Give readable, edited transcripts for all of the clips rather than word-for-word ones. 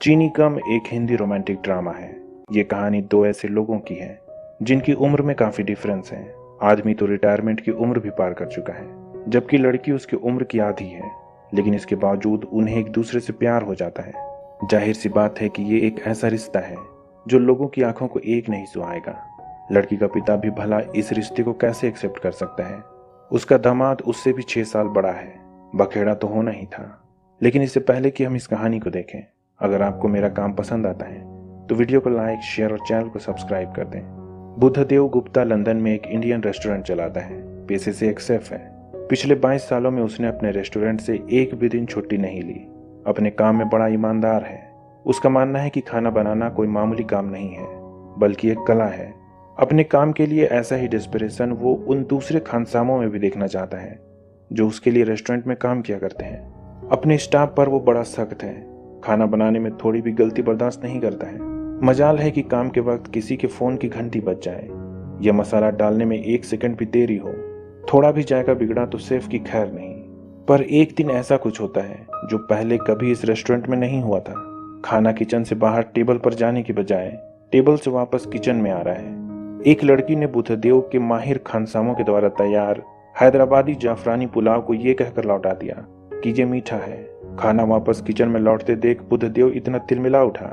चीनी कम एक Hindi romantic drama है। ये कहानी दो ऐसे लोगों की है जिनकी उम्र में काफी डिफरेंस है। आदमी तो रिटायरमेंट की उम्र भी पार कर चुका है, जबकि लड़की उसकी उम्र की आधी है, लेकिन इसके बावजूद उन्हें एक दूसरे से प्यार हो जाता है। जाहिर सी बात है कि ये एक ऐसा रिश्ता है जो लोगों की आंखों को एक नहीं सुहाएगा। लड़की का पिता भी भला इस रिश्ते को कैसे एक्सेप्ट कर सकता है। उसका दामाद उससे भी 6 साल बड़ा है। बखेड़ा तो होना ही था। लेकिन इससे पहले कि हम इस कहानी को देखें, अगर आपको मेरा काम पसंद आता है तो वीडियो को लाइक, शेयर और चैनल को सब्सक्राइब कर दें। बुद्धदेव गुप्ता लंदन में एक इंडियन रेस्टोरेंट चलाता है। पेशे से एक शेफ है। पिछले 22 सालों में उसने अपने रेस्टोरेंट से एक भी दिन छुट्टी नहीं ली। अपने काम में बड़ा ईमानदार है। उसका मानना है कि खाना बनाना कोई मामूली काम नहीं है, बल्कि एक कला है। अपने काम के लिए ऐसा ही डेस्परेशन वो उन दूसरे खानसामों में भी देखना चाहता है जो उसके लिए रेस्टोरेंट में काम किया करते हैं। अपने स्टाफ पर वो बड़ा सख्त है। खाना बनाने में थोड़ी भी गलती बर्दाश्त नहीं करता है। मजाल है कि काम के वक्त किसी के फोन की घंटी बज जाए या मसाला डालने में 1 सेकंड भी देरी हो। थोड़ा भी जायका बिगड़ा तो शेफ की खैर नहीं। पर एक दिन ऐसा कुछ होता है जो पहले कभी इस रेस्टोरेंट में नहीं हुआ था। खाना किचन से बाहर टेबल पर जाने की बजाय टेबल से वापस किचन में आ रहा है। एक लड़की ने बुद्धदेव के माहिर खानसामों के द्वारा तैयार हैदराबादी जाफरानी पुलाव को ये कहकर लौटा दिया कि ये मीठा है। खाना वापस किचन में लौटते देख बुद्धदेव इतना तिलमिला उठा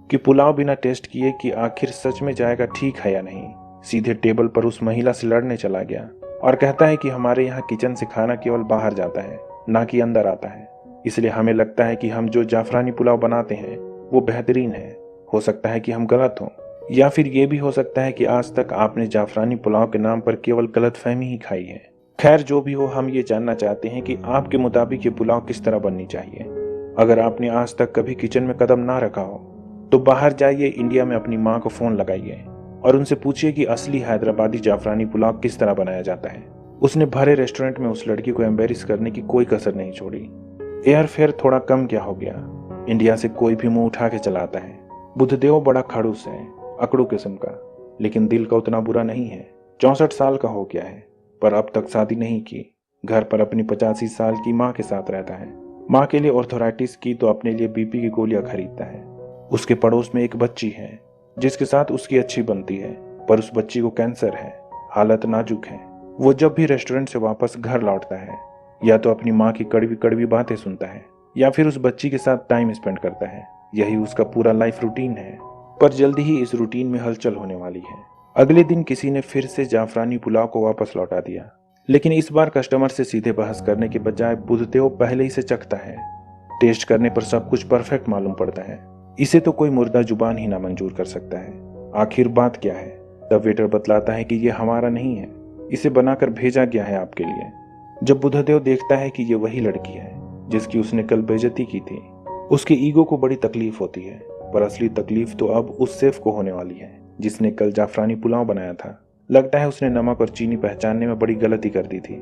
कि पुलाव बिना टेस्ट किए कि आखिर सच में जाएगा ठीक है या नहीं, सीधे टेबल पर उस महिला से लड़ने चला गया और कहता है कि हमारे यहाँ किचन से खाना केवल बाहर जाता है, ना कि अंदर आता है। इसलिए हमें लगता है कि हम जो जाफरानी पुलाव बनाते हैं वो बेहतरीन है। हो सकता है कि हम गलत हों, या फिर ये भी हो सकता है कि आज तक आपने जाफरानी पुलाव के नाम पर केवल गलतफहमी ही खाई है। खैर जो भी हो, हम ये जानना चाहते हैं कि आपके मुताबिक ये पुलाव किस तरह बननी चाहिए। अगर आपने आज तक कभी किचन में कदम ना रखा हो तो बाहर जाइए, इंडिया में अपनी माँ को फोन लगाइए और उनसे पूछिए कि असली हैदराबादी जाफरानी पुलाव किस तरह बनाया जाता है। उसने भरे रेस्टोरेंट में उस लड़की को एम्बेरस करने की कोई कसर नहीं छोड़ी। एयर फेयर थोड़ा कम क्या हो गया, इंडिया से कोई भी मुंह उठा के चलाता है। बुद्धदेव बड़ा खड़ूस है, अकड़ू किस्म का, लेकिन दिल का उतना बुरा नहीं है। 64 साल का हो गया है, पर अब तक शादी नहीं की। घर पर अपनी 85 साल की माँ के साथ रहता है। माँ के लिए ऑर्थराइटिस की तो अपने लिए बीपी की गोलियां खरीदता है। उसके पड़ोस में एक बच्ची है जिसके साथ उसकी अच्छी बनती है, पर उस बच्ची को कैंसर है। हालत नाजुक है। वो जब भी रेस्टोरेंट से वापस घर लौटता है या तो अपनी माँ की कड़वी कड़वी बातें सुनता है या फिर उस बच्ची के साथ टाइम स्पेंड करता है। यही उसका पूरा लाइफ रूटीन है। पर जल्दी ही इस रूटीन में हलचल होने वाली है। अगले दिन किसी ने फिर से जाफरानी पुलाव को वापस लौटा दिया, लेकिन इस बार कस्टमर से सीधे बहस करने के बजाय बुद्धदेव पहले ही से चखता है। टेस्ट करने पर सब कुछ परफेक्ट मालूम पड़ता है। इसे तो कोई मुर्दा जुबान ही ना मंजूर कर सकता है। आखिर बात क्या है? तब वेटर बतलाता है कि ये हमारा नहीं है, इसे बनाकर भेजा गया है आपके लिए। जब बुद्धदेव देखता है कि ये वही लड़की है जिसकी उसने कल बेइज्जती की थी, उसके ईगो को बड़ी तकलीफ होती है। पर असली तकलीफ तो अब उस शेफ को होने वाली है जिसने कल जाफरानी पुलाव बनाया था। लगता है उसने नमक और चीनी पहचानने में बड़ी गलती कर दी थी।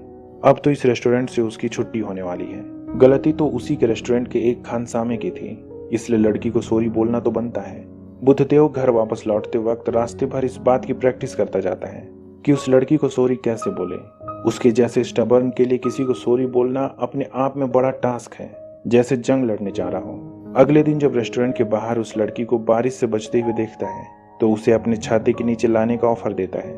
अब तो इस रेस्टोरेंट से उसकी छुट्टी होने वाली है। गलती तो उसी के रेस्टोरेंट के एक खानसामे की थी, इसलिए लड़की को सॉरी बोलना तो बनता है। बुद्धदेव घर वापस लौटते वक्त रास्ते भर इस बात की प्रैक्टिस करता जाता है कि उस लड़की को सॉरी कैसे बोले। उसके जैसे स्टबर्न के लिए किसी को सॉरी बोलना अपने आप में बड़ा टास्क है, जैसे जंग लड़ने जा रहा हो। अगले दिन जब रेस्टोरेंट के बाहर उस लड़की को बारिश से बचते हुए देखता है तो उसे अपने छाते के नीचे लाने का ऑफर देता है।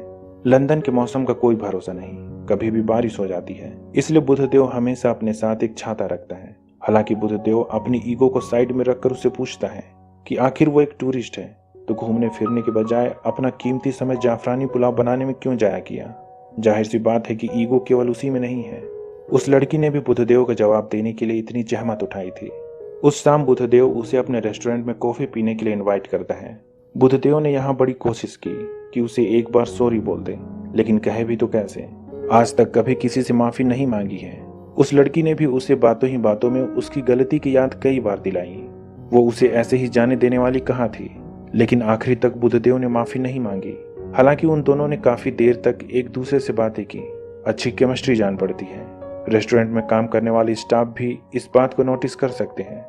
लंदन के मौसम का कोई भरोसा नहीं, कभी भी बारिश हो जाती है। इसलिए बुद्धदेव हमेशा अपने साथ एक छाता रखता है। हालांकि बुद्धदेव अपनी ईगो को साइड में रखकर उससे पूछता है कि आखिर वो एक टूरिस्ट है तो घूमने फिरने के बजाय अपना कीमती समय जाफरानी पुलाव बनाने में क्यों जाया किया। जाहिर सी बात है कि ईगो केवल उसी में नहीं है। उस लड़की ने भी बुद्धदेव का जवाब देने के लिए इतनी जहमत उठाई थी। उस शाम बुद्धदेव उसे अपने रेस्टोरेंट में कॉफी पीने के लिए इनवाइट करता है। बुद्धदेव ने यहाँ बड़ी कोशिश की कि उसे एक बार सॉरी बोल दे, लेकिन कहे भी तो कैसे। आज तक कभी किसी से माफी नहीं मांगी है। उस लड़की ने भी उसे बातों ही बातों में उसकी गलती की याद कई बार दिलाई। वो उसे ऐसे ही जाने देने वाली कहाँ थी, लेकिन आखिरी तक बुद्धदेव ने माफी नहीं मांगी। हालांकि उन दोनों ने काफी देर तक एक दूसरे से बातें की। अच्छी केमिस्ट्री जान पड़ती है। रेस्टोरेंट में काम करने वाले स्टाफ भी इस बात को नोटिस कर सकते हैं,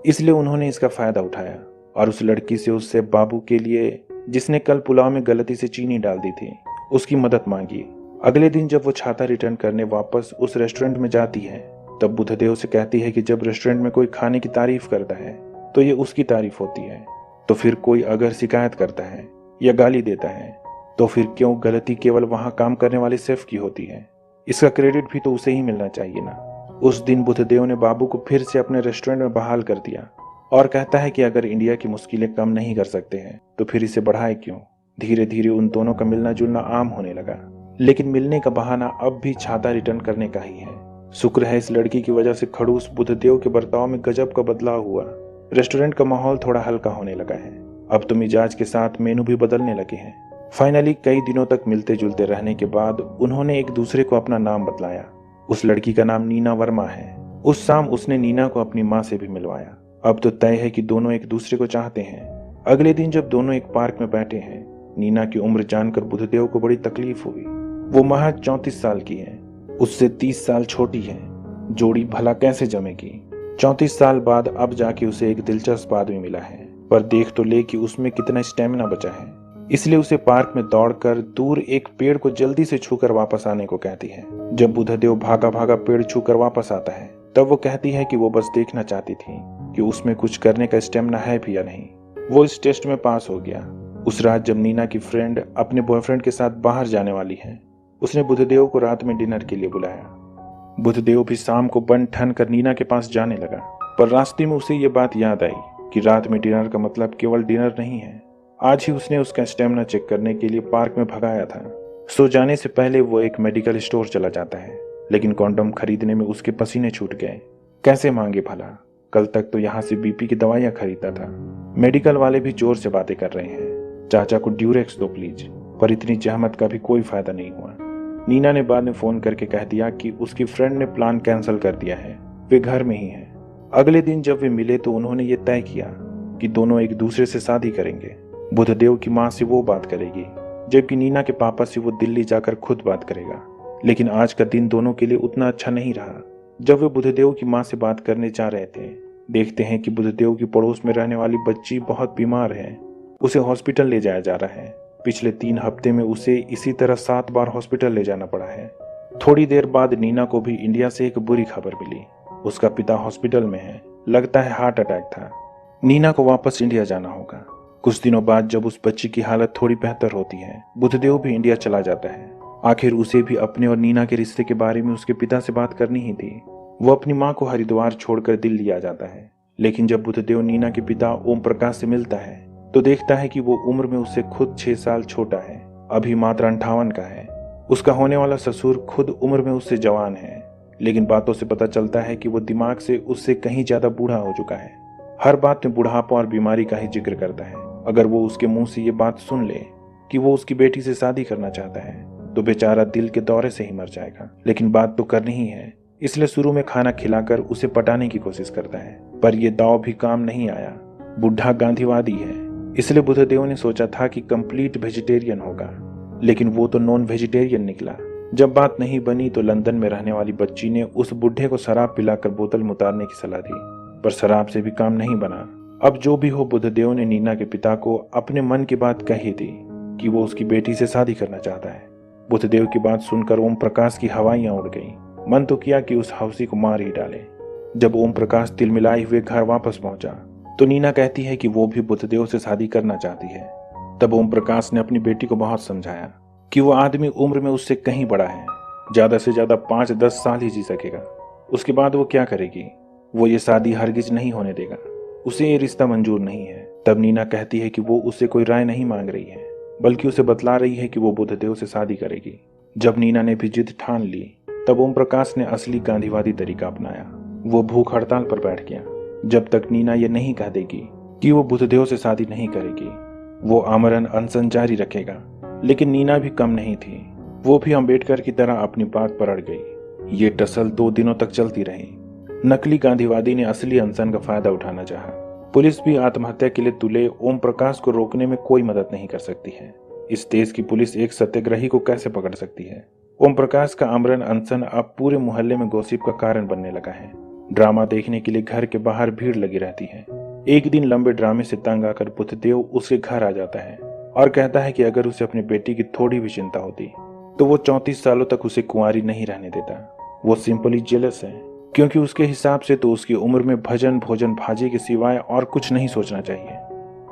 इसलिए उन्होंने इसका फायदा उठाया और उस लड़की से उससे बाबू के लिए, जिसने कल पुलाव में गलती से चीनी डाल दी थी, उसकी मदद मांगी। अगले दिन जब वो छाता रिटर्न करने वापस उस रेस्टोरेंट में जाती है तब बुद्धदेव से कहती है कि जब रेस्टोरेंट में कोई खाने की तारीफ करता है तो ये उसकी तारीफ होती है। तो फिर कोई अगर शिकायत करता है या गाली देता है तो फिर क्यों गलती केवल वहां काम करने वाले शेफ की होती है? इसका क्रेडिट भी तो उसे ही मिलना चाहिए ना। उस दिन बुद्धदेव ने बाबू को फिर से अपने रेस्टोरेंट में बहाल कर दिया और कहता है कि अगर इंडिया की मुश्किलें कम नहीं कर सकते हैं तो फिर इसे बढ़ाए क्यों। धीरे धीरे उन दोनों का मिलना जुलना आम होने लगा, लेकिन मिलने का बहाना अब भी छाता रिटर्न करने का ही है। शुक्र है इस लड़की की वजह से खड़ूस बुद्धदेव के बर्ताव में गजब का बदलाव हुआ। रेस्टोरेंट का माहौल थोड़ा हल्का होने लगा है। अब तो मिजाज के साथ मेनू भी बदलने लगे हैं। फाइनली कई दिनों तक मिलते जुलते रहने के बाद उन्होंने एक दूसरे को अपना नाम बतलाया। उस लड़की का नाम नीना वर्मा है। उस शाम उसने नीना को अपनी माँ से भी मिलवाया। अब तो तय है कि दोनों एक दूसरे को चाहते हैं। अगले दिन जब दोनों एक पार्क में बैठे हैं, नीना की उम्र जानकर बुद्धदेव को बड़ी तकलीफ हुई। वो महज 34 साल की है, उससे 30 साल छोटी है। जोड़ी भला कैसे जमेगी? 34 साल बाद अब जाके उसे एक दिलचस्प आदमी मिला है, पर देख तो ले कि उसमें कितना स्टेमिना बचा है। इसलिए उसे पार्क में दौड़कर दूर एक पेड़ को जल्दी से छूकर वापस आने को कहती है। जब बुद्धदेव भागा भागा पेड़ छूकर वापस आता है तब वो कहती है कि वो बस देखना चाहती थी कि उसमें कुछ करने का स्टेमिना है भी या नहीं। वो इस टेस्ट में पास हो गया। उस रात जब नीना की फ्रेंड अपने बॉयफ्रेंड के साथ बाहर जाने वाली है, उसने बुद्धदेव को रात में डिनर के लिए बुलाया। बुद्धदेव भी शाम को बन ठन कर नीना के पास जाने लगा, पर रास्ते में उसे ये बात याद आई कि रात में डिनर का मतलब केवल डिनर नहीं है। आज ही उसने उसका स्टेमिना चेक करने के लिए पार्क में भगाया था। सो जाने से पहले वो एक मेडिकल स्टोर चला जाता है, लेकिन कॉन्डोम खरीदने में उसके पसीने छूट गए। कैसे मांगे भला? कल तक तो यहाँ से बीपी की दवाइयाँ खरीदता था। मेडिकल वाले भी जोर से बातें कर रहे हैं, चाचा को ड्यूरेक्स दो प्लीज, पर इतनी जहमत का भी कोई फायदा नहीं हुआ। नीना ने बाद में फोन करके कह दिया कि उसकी फ्रेंड ने प्लान कैंसिल कर दिया है, वे घर में ही हैं। अगले दिन जब वे मिले तो उन्होंने ये तय किया कि दोनों एक दूसरे से शादी करेंगे। बुद्धदेव की माँ से वो बात करेगी, जबकि नीना के पापा से वो दिल्ली जाकर खुद बात करेगा। लेकिन आज का दिन दोनों के लिए उतना अच्छा नहीं रहा। जब वे बुद्धदेव की माँ से बात करने जा रहे थे, देखते हैं कि बुद्धदेव की पड़ोस में रहने वाली बच्ची बहुत बीमार है। उसे हॉस्पिटल ले जाया जा रहा है। पिछले 3 हफ्ते में उसे इसी तरह 7 बार हॉस्पिटल ले जाना पड़ा है। थोड़ी देर बाद नीना को भी इंडिया से एक बुरी खबर मिली। उसका पिता हॉस्पिटल में है, लगता है हार्ट अटैक था। नीना को वापस इंडिया जाना होगा। कुछ दिनों बाद जब उस बच्ची की हालत थोड़ी बेहतर होती है, बुद्धदेव भी इंडिया चला जाता है। आखिर उसे भी अपने और नीना के रिश्ते के बारे में उसके पिता से बात करनी ही थी। वो अपनी माँ को हरिद्वार छोड़कर दिल्ली आ जाता है। लेकिन जब बुद्धदेव नीना के पिता ओम प्रकाश से मिलता है तो देखता है कि वो उम्र में उससे खुद 6 साल छोटा है, अभी मात्र 58 का है। उसका होने वाला ससुर खुद उम्र में उससे जवान है, लेकिन बातों से पता चलता है कि वो दिमाग से उससे कहीं ज्यादा बूढ़ा हो चुका है। हर बात में बुढ़ापा और बीमारी का ही जिक्र करता है। अगर वो उसके मुंह से ये बात सुन ले कि वो उसकी बेटी से शादी करना चाहता है तो बेचारा दिल के दौरे से ही मर जाएगा। लेकिन बात तो करनी ही है, इसलिए शुरू में खाना खिलाकर उसे पटाने की कोशिश करता है, पर यह दाव भी काम नहीं आया। बुढ़ा गांधीवादी है, इसलिए बुद्धदेव ने सोचा था कि कंप्लीट वेजिटेरियन होगा, लेकिन वो तो नॉन वेजिटेरियन निकला। जब बात नहीं बनी तो लंदन में रहने वाली बच्ची ने उस बुढ़े को शराब पिलाकर बोतल में उतारने की सलाह दी, पर शराब से भी काम नहीं बना। अब जो भी हो, बुद्धदेव ने नीना के पिता को अपने मन की बात कही थी कि वो उसकी बेटी से शादी करना चाहता है। बुद्धदेव की बात सुनकर ओम प्रकाश की हवाइयां उड़ गईं। मन तो किया कि उस हौसी को मार ही डाले। जब ओम प्रकाश तिलमिलाए हुए घर वापस पहुंचा तो नीना कहती है कि वो भी बुद्धदेव से शादी करना चाहती है। तब ओम प्रकाश ने अपनी बेटी को बहुत समझाया कि वो आदमी उम्र में उससे कहीं बड़ा है, ज्यादा से ज्यादा 5-10 साल ही जी सकेगा। उसके बाद वो क्या करेगी? वो ये शादी हरगिज नहीं होने देगा, उसे ये रिश्ता मंजूर नहीं है। तब नीना कहती है कि वो उससे कोई राय नहीं मांग रही है, बल्कि उसे बतला रही है कि वो बुद्धदेव से शादी करेगी। जब नीना ने भी जिद ठान ली तब ओम प्रकाश ने असली गांधीवादी तरीका अपनाया। वो भूख हड़ताल पर बैठ गया। जब तक नीना ये नहीं कह देगी कि वो बुद्धदेव से शादी नहीं करेगी, वो आमरण अनशन जारी रखेगा। लेकिन नीना भी कम नहीं थी, वो भी अंबेडकर की तरह अपनी बात पर अड़ गई। ये टसल 2 दिनों तक चलती रही। नकली गांधीवादी ने असली अनशन का फायदा उठाना चाहा। पुलिस भी आत्महत्या के लिए तुले ओम प्रकाश को रोकने में कोई मदद नहीं कर सकती है। इस देश की पुलिस एक सत्याग्रही को कैसे पकड़ सकती है? ओम प्रकाश का आमरण अनशन अब पूरे मोहल्ले में गॉसिप का कारण बनने लगा है। ड्रामा देखने के लिए घर के बाहर भीड़ लगी रहती है। एक दिन लंबे ड्रामे से तंग आकर बुद्धदेव उसके घर आ जाता है और कहता है कि अगर उसे अपनी बेटी की थोड़ी भी चिंता होती तो वो 34 सालों तक उसे कुंवारी नहीं रहने देता। वो सिंपली जेलस है। क्योंकि उसके हिसाब से तो उसकी उम्र में भजन भोजन भाजी के सिवाय और कुछ नहीं सोचना चाहिए।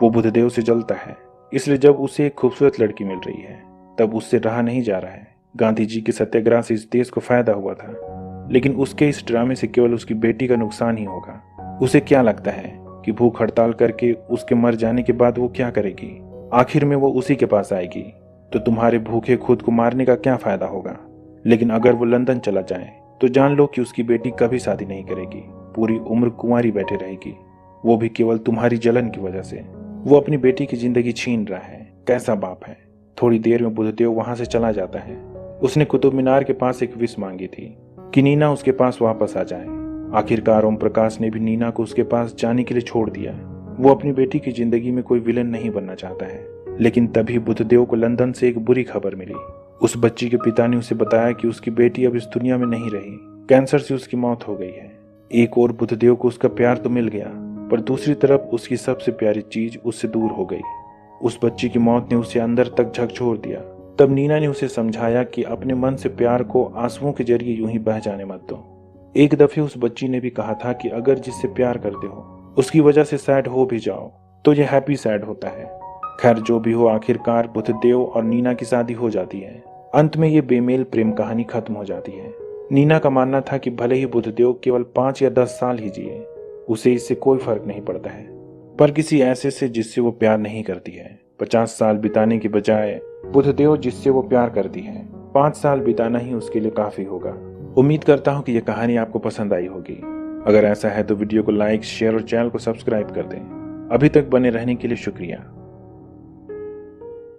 वो बुद्धदेव से जलता है, इसलिए जब उसे एक खूबसूरत लड़की मिल रही है तब उससे रहा नहीं जा रहा है। गांधी जी के सत्याग्रह से इस देश को फायदा हुआ था, लेकिन उसके इस ड्रामे से केवल उसकी बेटी का नुकसान ही होगा। उसे क्या लगता है कि भूख हड़ताल करके उसके मर जाने के बाद वो क्या करेगी? आखिर में वो उसी के पास आएगी, तो तुम्हारे भूखे खुद को मारने का क्या फायदा होगा? लेकिन अगर वो लंदन चला जाए तो जान लो कि उसकी बेटी कभी शादी नहीं करेगी, पूरी उम्र कुंवारी बैठे रहेगी, वो भी केवल तुम्हारी जलन की वजह से। वो अपनी बेटी की जिंदगी छीन रहा है, कैसा बाप है। थोड़ी देर में बुद्धदेव वहां से चला जाता है। उसने कुतुब मीनार के पास एक विश मांगी थी कि नीना उसके पास वापस आ जाए। आखिरकार ओम प्रकाश ने भी नीना को उसके पास जाने के लिए छोड़ दिया। वो अपनी बेटी की जिंदगी में कोई विलन नहीं बनना चाहता है। लेकिन तभी बुद्धदेव को लंदन से एक बुरी खबर मिली। उस बच्ची के पिता ने उसे बताया कि उसकी बेटी अब इस दुनिया में नहीं रही, कैंसर से उसकी मौत हो गई है। एक और बुद्धदेव को उसका प्यार तो मिल गया, पर दूसरी तरफ उसकी सबसे प्यारी चीज उससे दूर हो गई। उस बच्ची की मौत ने उसे अंदर तक झकझोर दिया। तब नीना ने उसे समझाया कि अपने मन से प्यार को आंसुओं के जरिए यूं ही बह जाने मत दो। एक दफे उस बच्ची ने भी कहा था कि अगर जिससे प्यार करते हो उसकी वजह से सैड हो भी जाओ तो ये हैप्पी सैड होता है। खैर जो भी हो, आखिरकार बुद्धदेव और नीना की शादी हो जाती है। अंत में ये बेमेल प्रेम कहानी खत्म हो जाती है। नीना का मानना था कि भले ही बुद्धदेव केवल 5 या 10 साल ही जिए, उसे इससे कोई फर्क नहीं पड़ता है, पर किसी ऐसे से जिससे वो प्यार नहीं करती है 50 साल बिताने के बजाय बुद्धदेव जिससे वो प्यार करती है 5 साल बिताना ही उसके लिए काफी होगा। उम्मीद करता हूँ कि यह कहानी आपको पसंद आई होगी। अगर ऐसा है तो वीडियो को लाइक, शेयर और चैनल को सब्सक्राइब कर दें। अभी तक बने रहने के लिए शुक्रिया।